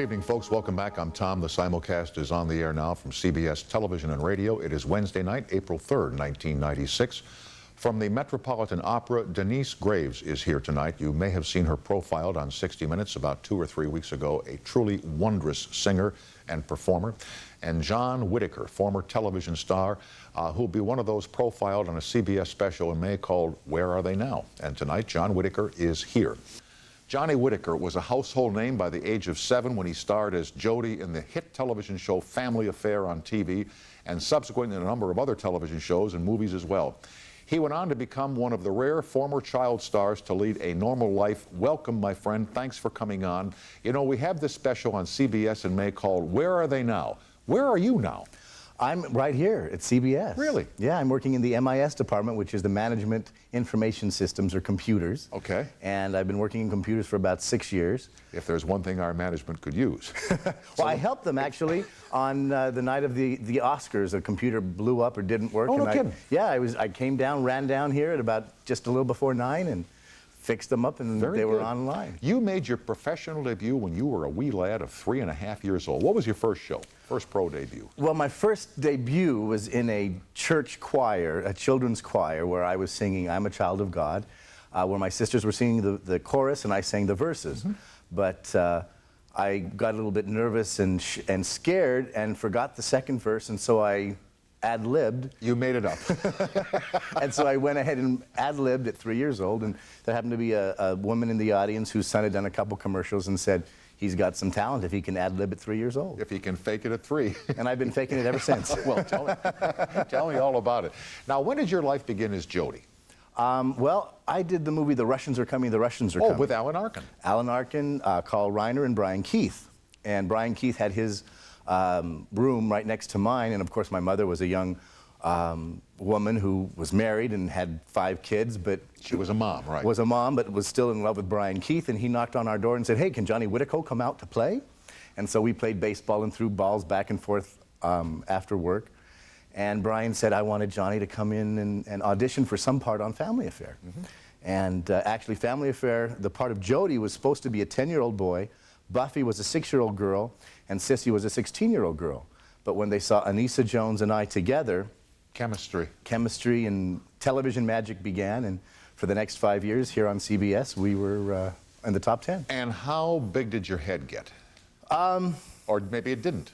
Good evening, folks. Welcome back. I'm Tom. The simulcast is on the air now from CBS Television and Radio. It is Wednesday night, April 3rd, 1996. From the Metropolitan Opera, Denise Graves is here tonight. You may have seen her profiled on 60 Minutes about 2 or 3 weeks ago, a truly wondrous singer and performer. And John Whitaker, former television star, who'll be one of those profiled on a CBS special in May called Where Are They Now? And tonight, John Whitaker is here. Johnny Whitaker was a household name by the age of 7 when he starred as Jody in the hit television show Family Affair on TV, and subsequently in a number of other television shows and movies as well. He went on to become one of the rare former child stars to lead a normal life. Welcome, my friend. Thanks for coming on. You know, we have this special on CBS in May called Where Are They Now? Where are you now? I'm right here at CBS. Really? Yeah, I'm working in the MIS department, which is the Management Information Systems, or computers. Okay. And I've been working in computers for about 6 years. If there's one thing our management could use. Well, I helped them actually on the night of the Oscars. A computer blew up or didn't work. Oh, no and kidding. Yeah, I came down, ran down here at about just a little before 9 and fixed them up, and they were online. You made your professional debut when you were a wee lad of 3.5 years old. What was your first show, first pro debut? Well, my first debut was in a church choir, a children's choir, where I was singing I'm a Child of God, where my sisters were singing the chorus and I sang the verses. Mm-hmm. But I got a little bit nervous and scared and forgot the second verse, and so I ad-libbed. You made it up. And so I went ahead and ad-libbed at 3 years old, and there happened to be a woman in the audience whose son had done a couple commercials and said, he's got some talent if he can ad-lib at 3 years old. If he can fake it at 3. And I've been faking it ever since. Well, tell me all about it. Now, when did your life begin as Jody? Well, I did the movie The Russians Are Coming, The Russians Are Coming. Oh, with Alan Arkin. Alan Arkin, Carl Reiner, and Brian Keith. And Brian Keith had his room right next to mine, and of course my mother was a young woman who was married and had 5 kids, but she was a mom, right? Was a mom, but was still in love with Brian Keith, and he knocked on our door and said, hey, can Johnny Whitaker come out to play? And so we played baseball and threw balls back and forth after work, and Brian said I wanted Johnny to come in and audition for some part on Family Affair. Mm-hmm. And actually Family Affair, the part of Jody was supposed to be a 10-year-old boy, Buffy was a 6-year-old girl, and Sissy was a 16-year-old girl. But when they saw Anissa Jones and I together, chemistry and television magic began, and for the next 5 years here on CBS, we were in the top 10. And how big did your head get? Or maybe it didn't.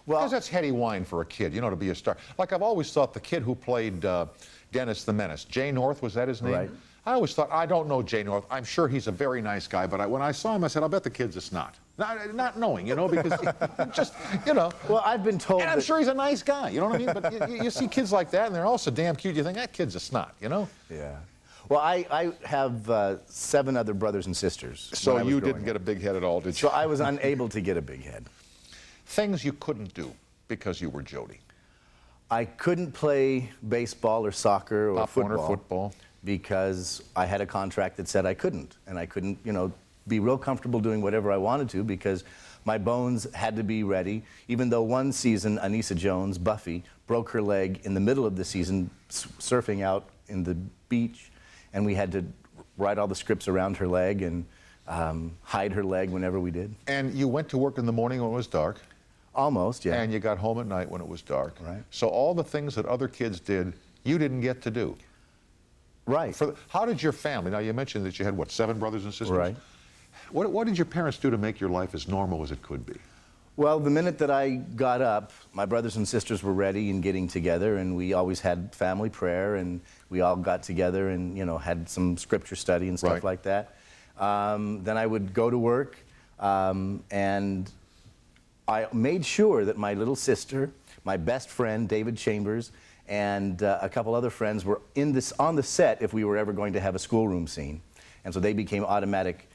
Well, because that's heady wine for a kid, you know, to be a star. Like I've always thought the kid who played Dennis the Menace, Jay North, was that his name? Right. I always thought, I don't know Jay North. I'm sure he's a very nice guy, but when I saw him, I said, I'll bet the kid's a snot. Not knowing, you know, because just, you know. Well, I've been told and I'm sure he's a nice guy, you know what I mean? But you see kids like that, and they're also damn cute. You think, that kid's a snot, you know? Yeah. Well, I have 7 other brothers and sisters. So you didn't get a big head at all, did you? So I was unable to get a big head. Things you couldn't do because you were Jody. I couldn't play baseball or soccer or football because I had a contract that said I couldn't, and I couldn't, you know, be real comfortable doing whatever I wanted to because my bones had to be ready. Even though one season, Anissa Jones, Buffy, broke her leg in the middle of the season surfing out in the beach, and we had to write all the scripts around her leg and hide her leg whenever we did. And you went to work in the morning when it was dark? Almost, yeah. And you got home at night when it was dark. Right. So all the things that other kids did, you didn't get to do. Right. How did your family, now you mentioned that you had, what, 7 brothers and sisters? Right. What did your parents do to make your life as normal as it could be? Well, the minute that I got up, my brothers and sisters were ready and getting together, and we always had family prayer, and we all got together and, you know, had some scripture study and stuff like that. Then I would go to work, and I made sure that my little sister, my best friend, David Chambers, and a couple other friends were on the set if we were ever going to have a schoolroom scene. And so they became automatic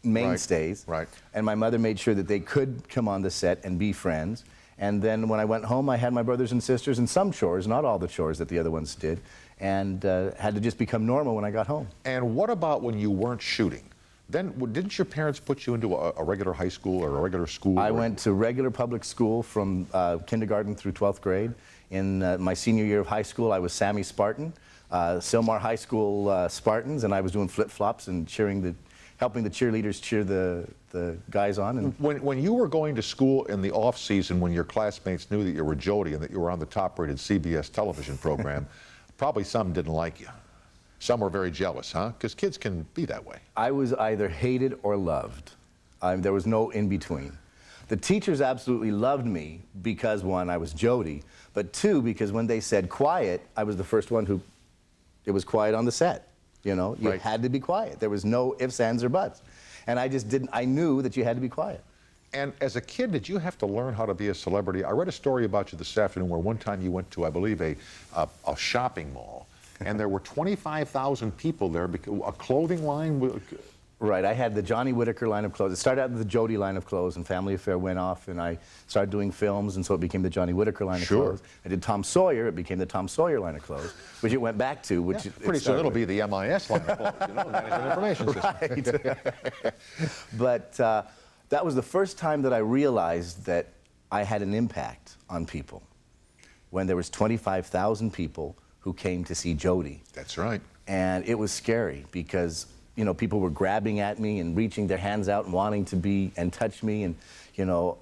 mainstays. Right. And my mother made sure that they could come on the set and be friends. And then when I went home, I had my brothers and sisters and some chores, not all the chores that the other ones did, and had to just become normal when I got home. And what about when you weren't shooting? Then, didn't your parents put you into a regular high school or a regular school? I went to regular public school from kindergarten through 12th grade. In my senior year of high school, I was Sammy Spartan, Silmar High School Spartans, and I was doing flip-flops and cheering the helping the cheerleaders cheer the guys on. And When you were going to school in the off season, when your classmates knew that you were Jody and that you were on the top-rated CBS television program, probably some didn't like you. Some were very jealous, huh? Because kids can be that way. I was either hated or loved. There was no in between. The teachers absolutely loved me because, one, I was Jody, but two, because when they said quiet, I was the first one who, it was quiet on the set. You know, you had to be quiet. There was no ifs, ands, or buts. And I just didn't, I knew that you had to be quiet. And as a kid, did you have to learn how to be a celebrity? I read a story about you this afternoon where one time you went to, I believe, a shopping mall, and there were 25,000 people there, because a clothing line. Right, I had the Johnny Whitaker line of clothes. It started out with the Jody line of clothes, and Family Affair went off, and I started doing films, and so it became the Johnny Whitaker line of clothes. I did Tom Sawyer, it became the Tom Sawyer line of clothes, which it went back to. Which pretty soon it'll be the MIS line of clothes, you know, Management Information System. Right. But that was the first time that I realized that I had an impact on people, when there was 25,000 people who came to see Jody. That's right. And it was scary because, you know, people were grabbing at me and reaching their hands out and wanting to be and touch me, and, you know,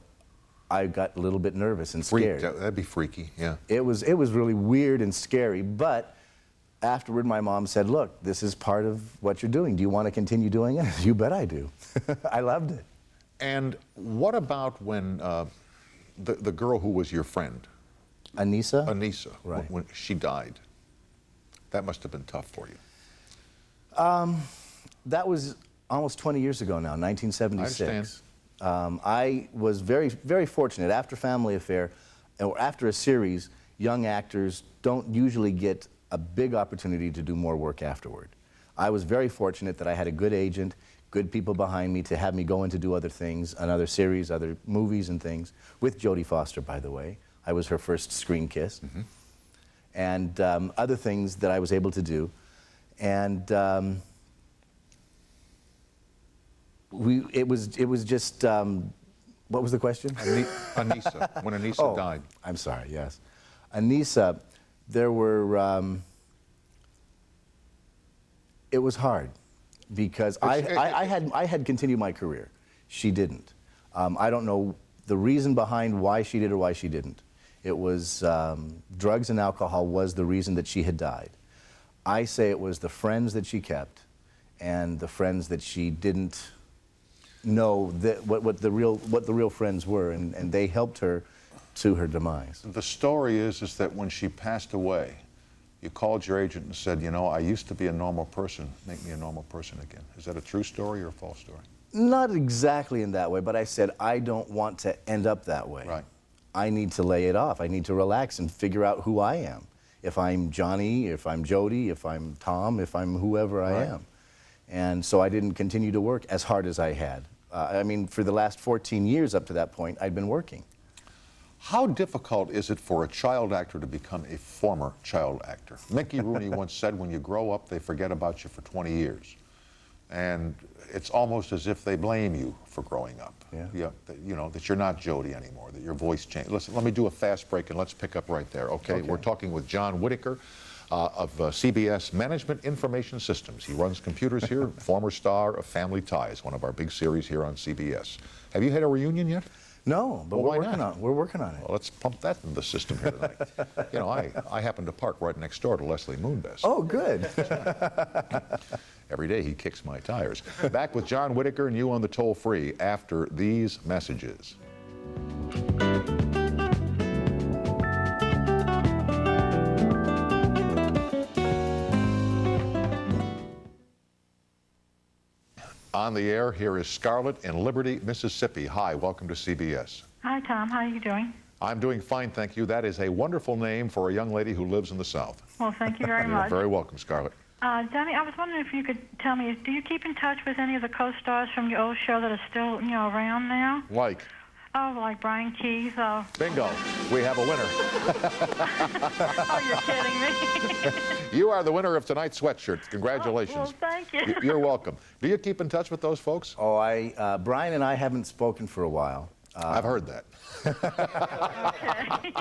I got a little bit nervous and scared. That'd be freaky, yeah. It was really weird and scary, but afterward my mom said, look, this is part of what you're doing. Do you want to continue doing it? You bet I do. I loved it. And what about when the girl who was your friend? Anissa? Anissa, right. When she died. That must have been tough for you. That was almost 20 years ago now, 1976. I understand. I was very, very fortunate. After Family Affair, or after a series, young actors don't usually get a big opportunity to do more work afterward. I was very fortunate that I had a good agent, good people behind me to have me go in to do other things, another series, other movies and things, with Jodie Foster, by the way. I was her first screen kiss. Mm-hmm. And other things that I was able to do. And it was just, what was the question? Anissa, when Anissa died. I'm sorry, yes. Anissa, there were, it was hard because I had continued my career. She didn't. I don't know the reason behind why she did or why she didn't. It was drugs and alcohol was the reason that she had died. I say it was the friends that she kept and the friends that she didn't know that what the real friends were, and they helped her to her demise. The story is that when she passed away, you called your agent and said, you know, I used to be a normal person, make me a normal person again. Is that a true story or a false story? Not exactly in that way, but I said, I don't want to end up that way. Right. I need to lay it off. I need to relax and figure out who I am. If I'm Johnny, if I'm Jody, if I'm Tom, if I'm whoever I am. And so I didn't continue to work as hard as I had. I mean, for the last 14 years up to that point, I'd been working. How difficult is it for a child actor to become a former child actor? Mickey Rooney once said, when you grow up, they forget about you for 20 years. And it's almost as if they blame you for growing up. Yeah. You know, that you're not Jody anymore, that your voice changed. Listen, let me do a fast break and let's pick up right there, okay? We're talking with John Whitaker of CBS Management Information Systems. He runs computers here, former star of Family Ties, one of our big series here on CBS. Have you had a reunion yet? No, but we're working on it. Well, let's pump that in the system here tonight. You know, I happen to park right next door to Leslie Moonves. Oh, good. Every day he kicks my tires. Back with John Whitaker and you on the toll-free after these messages. On the air, here is Scarlett in Liberty, Mississippi. Hi, welcome to CBS. Hi, Tom. How are you doing? I'm doing fine, thank you. That is a wonderful name for a young lady who lives in the South. Well, thank you very much. You're very welcome, Scarlett. Johnny, I was wondering if you could tell me, do you keep in touch with any of the co-stars from your old show that are still, you know, around now? Like? Oh, like Brian Keith. Bingo. We have a winner. Oh, you're kidding me. You are the winner of tonight's sweatshirt. Congratulations. Oh, well, thank you. You're welcome. Do you keep in touch with those folks? Oh, Brian and I haven't spoken for a while. I've heard that. Okay.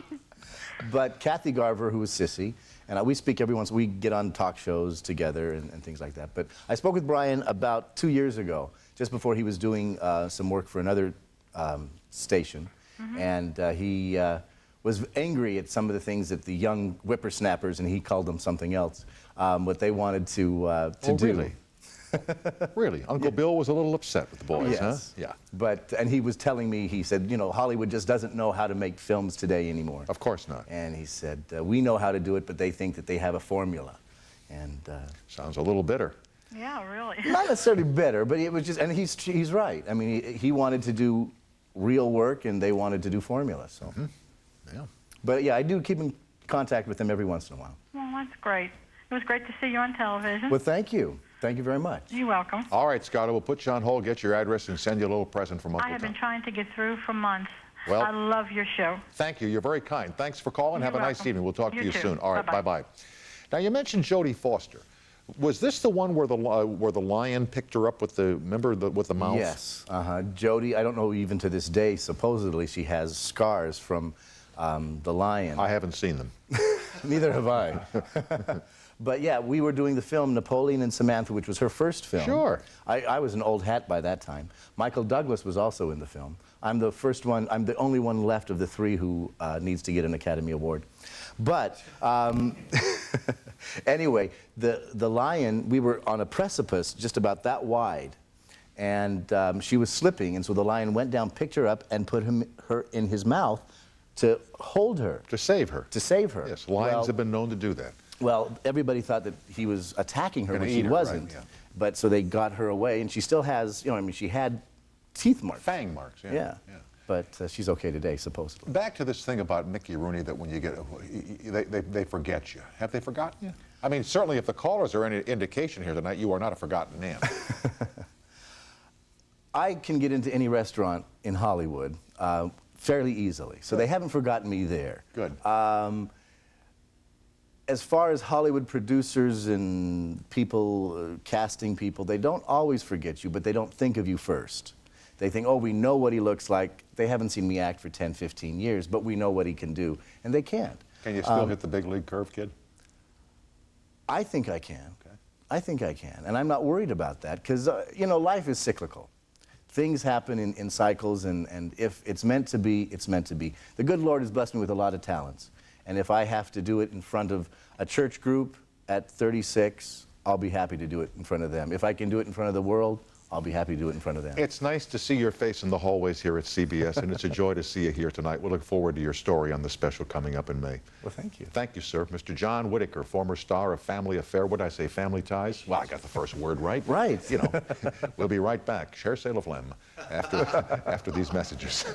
But Kathy Garver, who was Sissy, and we speak every once, we get on talk shows together and things like that. But I spoke with Brian about 2 years ago, just before he was doing some work for another station. And he was angry at some of the things that the young whippersnappers, and he called them something else, what they wanted to do. Really? Really? Uncle Bill was a little upset with the boys, huh? Yes. Yeah. But, and he was telling me, he said, you know, Hollywood just doesn't know how to make films today anymore. Of course not. And he said, we know how to do it, but they think that they have a formula. And Sounds a little bitter. Yeah, really. not necessarily better, but it was just, and he's right. I mean, he wanted to do real work, and they wanted to do formula. So, Yeah. but yeah, I do keep in contact with them every once in a while. Well, that's great. It was great to see you on television. Well, thank you. Thank you very much. You're welcome. All right, Scott, we'll put you on hold, get your address, and send you a little present from Uncle I have Tom. been trying to get through for months. Well- I love your show. Thank you. You're very kind. Thanks for calling. You're Have a nice welcome. evening. We'll talk to You you too. soon. All right, Bye-bye. bye-bye. Now, you mentioned Jodie Foster. Was this the one where the lion picked her up with the, remember, with the mouth? Yes. Jodie, I don't know, even to this day, supposedly she has scars from the lion. I haven't seen them. Neither have I. But yeah, we were doing the film Napoleon and Samantha, which was her first film. Sure. I was an old hat by that time. Michael Douglas was also in the film. I'm the first one, I'm the only one left of the three who needs to get an Academy Award. But anyway, the lion, we were on a precipice just about that wide. And she was slipping, and so the lion went down, picked her up, and put her in his mouth to hold her. To save her. To save her. Yes, lions Well, have been known to do that. well, everybody thought that he was attacking her, Gonna but eat he her, wasn't. right, yeah. But so they got her away, and she still has, you know, I mean, she had teeth marks. Fang marks, yeah. Yeah. But she's okay today, supposedly. Back to this thing about Mickey Rooney, that when you get, they forget you. Have they forgotten you? I mean, certainly if the callers are any indication here tonight, you are not a forgotten man. I can get into any restaurant in Hollywood fairly easily, so they haven't forgotten me there. Good. As far as Hollywood producers and people, casting people, they don't always forget you, but they don't think of you first. They think, oh, we know what he looks like. They haven't seen me act for 10, 15 years, but we know what he can do. And they can't. Can you still hit the big league curve, kid? I think I can. Okay. I think I can. And I'm not worried about that because, you know, life is cyclical. Things happen in cycles, and if it's meant to be, it's meant to be. The good Lord has blessed me with a lot of talents. And if I have to do it in front of a church group at 36, I'll be happy to do it in front of them. If I can do it in front of the world, I'll be happy to do it in front of them. It's nice to see your face in the hallways here at CBS, and it's a joy to see you here tonight. We look forward to your story on the special coming up in May. Well, thank you. Thank you, sir. Mr. John Whitaker, former star of Family Affair. What did I say, Family Ties? Well, I got the first word right. Right. You know, we'll be right back. Cher c'est la flamme after these messages.